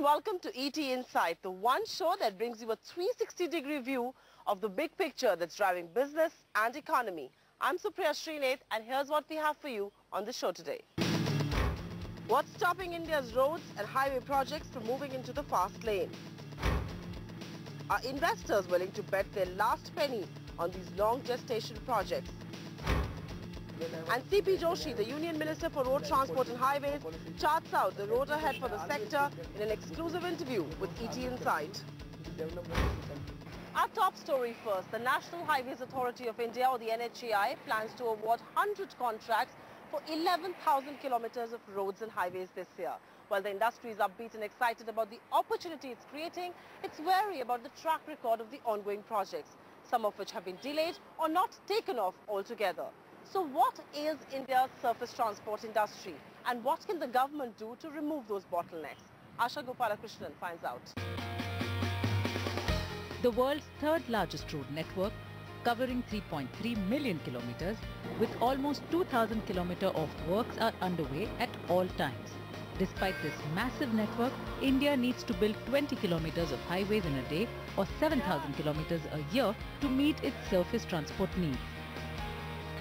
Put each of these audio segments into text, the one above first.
welcome to ET Insight, the one show that brings you a 360-degree view of the big picture that's driving business and economy. I'm Supriya Srinath, and here's what we have for you on the show today. What's stopping India's roads and highway projects from moving into the fast lane? Are investors willing to bet their last penny on these long gestation projects? And C.P. Joshi, the Union Minister for Road Transport and Highways, charts out the road ahead for the sector in an exclusive interview with ET Insight. Our top story first. The National Highways Authority of India, or the NHAI, plans to award 100 contracts for 11,000 kilometers of roads and highways this year. While the industry is upbeat and excited about the opportunity it's creating, it's wary about the track record of the ongoing projects, some of which have been delayed or not taken off altogether. So what ails India's surface transport industry, and what can the government do to remove those bottlenecks? Asha Gopalakrishnan finds out. The world's third largest road network, covering 3.3 million kilometers, with almost 2,000 kilometers of works are underway at all times. Despite this massive network, India needs to build 20 kilometers of highways in a day or 7,000 kilometers a year to meet its surface transport needs.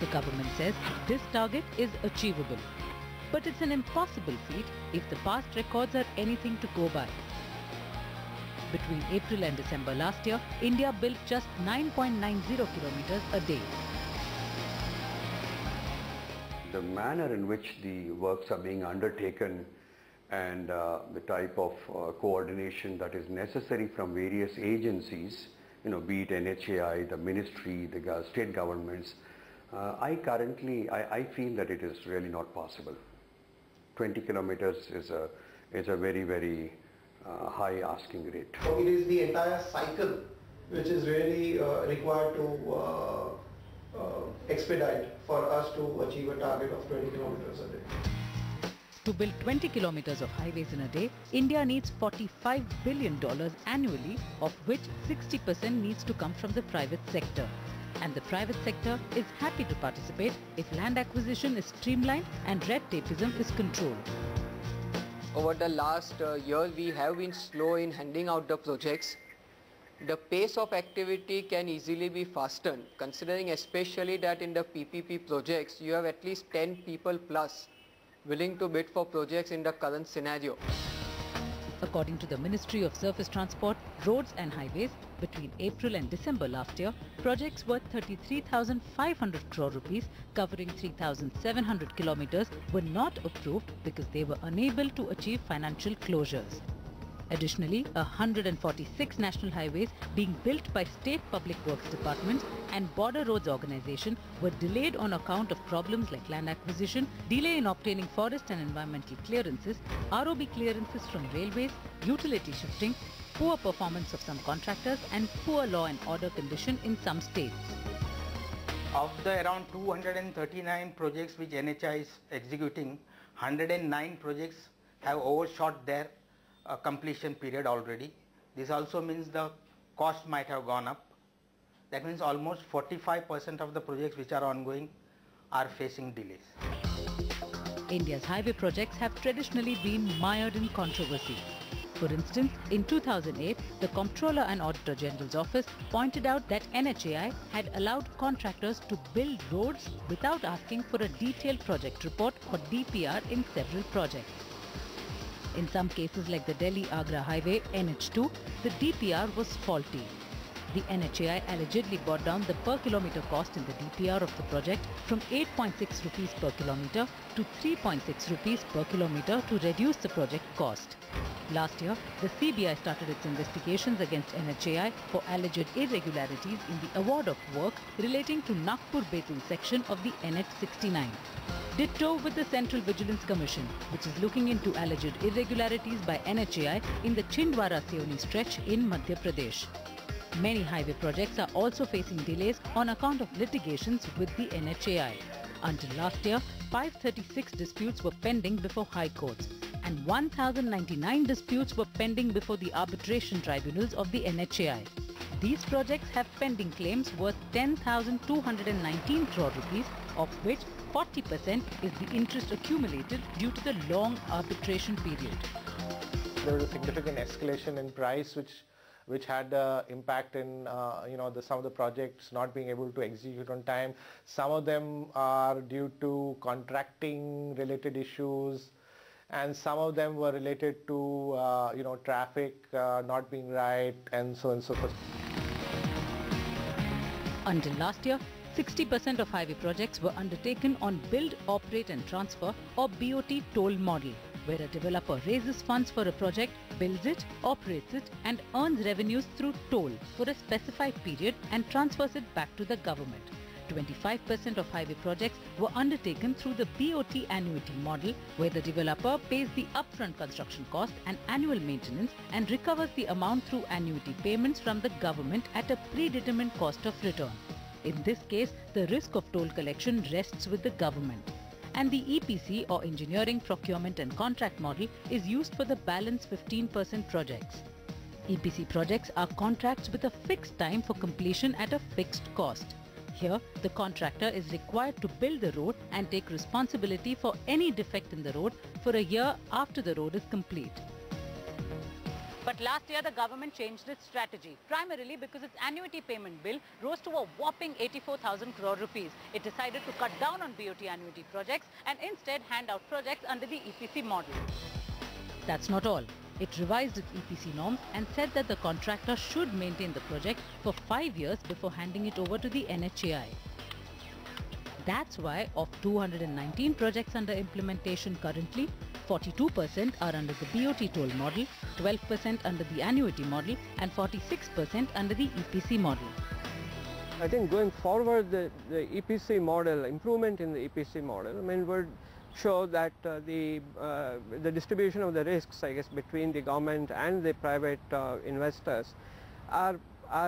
The government says this target is achievable. But it's an impossible feat if the past records are anything to go by. Between April and December last year, India built just 9.90 kilometers a day. The manner in which the works are being undertaken and the type of coordination that is necessary from various agencies, be it NHAI, the ministry, the state governments, I feel that it is really not possible. 20 kilometers is a very, very high asking rate. So it is the entire cycle which is really required to expedite for us to achieve a target of 20 kilometers a day. To build 20 kilometers of highways in a day, India needs $45 billion annually, of which 60% needs to come from the private sector. And the private sector is happy to participate if land acquisition is streamlined and red tapeism is controlled. Over the last year, we have been slow in handing out the projects. The pace of activity can easily be fastened, considering especially that in the PPP projects, you have at least 10 people plus willing to bid for projects in the current scenario. According to the Ministry of Surface Transport, Roads and Highways, between April and December last year, projects worth 33,500 crore rupees covering 3,700 kilometers were not approved because they were unable to achieve financial closures. Additionally, 146 national highways being built by state public works departments and border roads organization were delayed on account of problems like land acquisition, delay in obtaining forest and environmental clearances, ROB clearances from railways, utility shifting, poor performance of some contractors and poor law and order condition in some states. Of the around 239 projects which NHAI is executing, 109 projects have overshot their completion period already. This also means the cost might have gone up. That means almost 45% of the projects which are ongoing are facing delays. India's highway projects have traditionally been mired in controversy. For instance, in 2008, the Comptroller and Auditor General's Office pointed out that NHAI had allowed contractors to build roads without asking for a detailed project report or DPR in several projects. In some cases like the Delhi-Agra Highway NH2, the DPR was faulty. The NHAI allegedly brought down the per kilometer cost in the DPR of the project from 8.6 rupees per kilometer to 3.6 rupees per kilometer to reduce the project cost. Last year, the CBI started its investigations against NHAI for alleged irregularities in the award of work relating to Nagpur-Betul section of the NH69. Ditto with the Central Vigilance Commission, which is looking into alleged irregularities by NHAI in the Chhindwara-Seoni stretch in Madhya Pradesh. Many highway projects are also facing delays on account of litigations with the NHAI. Until last year, 536 disputes were pending before high courts and 1,099 disputes were pending before the arbitration tribunals of the NHAI. These projects have pending claims worth 10,219 crore rupees, of which 40% is the interest accumulated due to the long arbitration period. there was a significant escalation in price, which had impact in some of the projects not being able to execute on time. Some of them are due to contracting related issues, and some of them were related to traffic not being right, and so on and so forth. Until last year, 60% of highway projects were undertaken on build, operate and transfer or BOT toll model, where a developer raises funds for a project, builds it, operates it and earns revenues through toll for a specified period and transfers it back to the government. 25% of highway projects were undertaken through the BOT annuity model, where the developer pays the upfront construction cost and annual maintenance and recovers the amount through annuity payments from the government at a predetermined cost of return. In this case, the risk of toll collection rests with the government. And the EPC or Engineering, Procurement and Contract model is used for the balance 15% projects. EPC projects are contracts with a fixed time for completion at a fixed cost. Here, the contractor is required to build the road and take responsibility for any defect in the road for a year after the road is complete. But last year, the government changed its strategy, primarily because its annuity payment bill rose to a whopping 84,000 crore rupees. It decided to cut down on BOT annuity projects and instead hand out projects under the EPC model. That's not all. It revised its EPC norms and said that the contractor should maintain the project for 5 years before handing it over to the NHAI. That's why of 219 projects under implementation currently, 42% are under the BOT toll model, 12% under the annuity model and 46% under the EPC model. I think going forward, the EPC model, improvement in the EPC model, would show that the distribution of the risks, I guess, between the government and the private investors are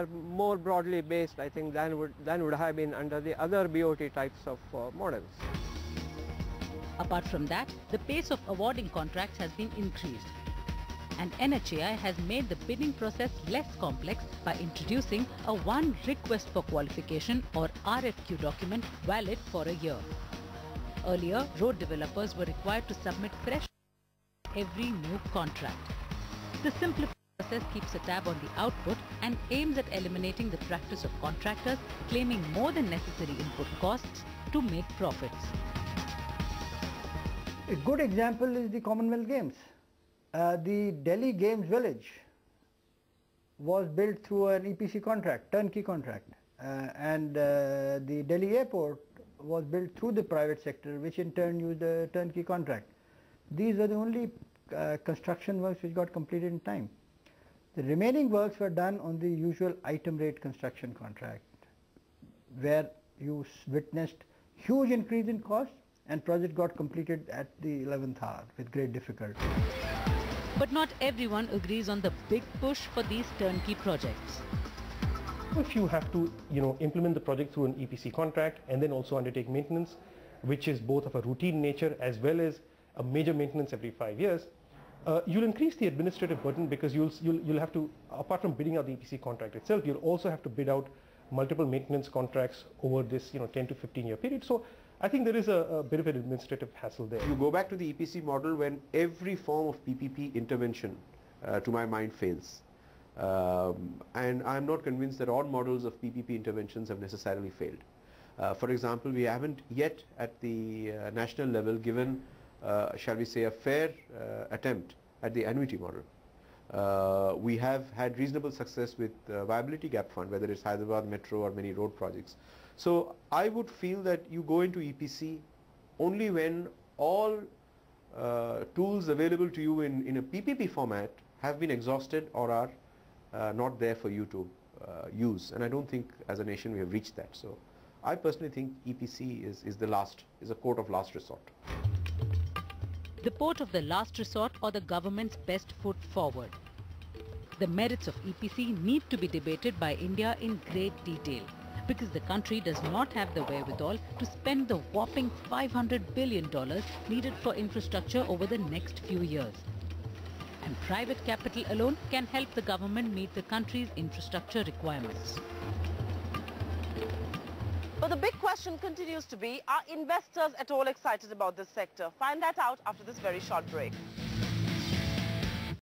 more broadly based, I think, than would have been under the other BOT types of models. Apart from that, the pace of awarding contracts has been increased. And NHAI has made the bidding process less complex by introducing a one request for qualification or RFQ document valid for a year. Earlier, road developers were required to submit fresh every new contract. The simplified process keeps a tab on the output and aims at eliminating the practice of contractors claiming more than necessary input costs to make profits. A good example is the Commonwealth Games. The Delhi Games Village was built through an EPC contract, turnkey contract, and the Delhi Airport was built through the private sector, which in turn used a turnkey contract. These were the only construction works which got completed in time. The remaining works were done on the usual item rate construction contract, where you witnessed huge increase in cost and project got completed at the 11th hour with great difficulty. But not everyone agrees on the big push for these turnkey projects. If you have to, implement the project through an EPC contract and then also undertake maintenance, which is both of a routine nature as well as a major maintenance every 5 years, you'll increase the administrative burden because you'll have to, apart from bidding out the EPC contract itself, you'll also have to bid out multiple maintenance contracts over this 10 to 15 year period. So I think there is a bit of an administrative hassle there. You go back to the EPC model when every form of PPP intervention, to my mind, fails. And I'm not convinced that all models of PPP interventions have necessarily failed. For example, we haven't yet at the national level given, shall we say, a fair attempt at the annuity model. We have had reasonable success with viability gap fund, whether it's Hyderabad Metro or many road projects. So I would feel that you go into EPC only when all tools available to you in a PPP format have been exhausted or are not there for you to use. And I don't think as a nation we have reached that. So I personally think EPC is a court of last resort. The port of the last resort or the government's best foot forward. The merits of EPC need to be debated by India in great detail, because the country does not have the wherewithal to spend the whopping $500 billion needed for infrastructure over the next few years. And private capital alone can help the government meet the country's infrastructure requirements. But the big question continues to be, are investors at all excited about this sector? Find that out after this very short break.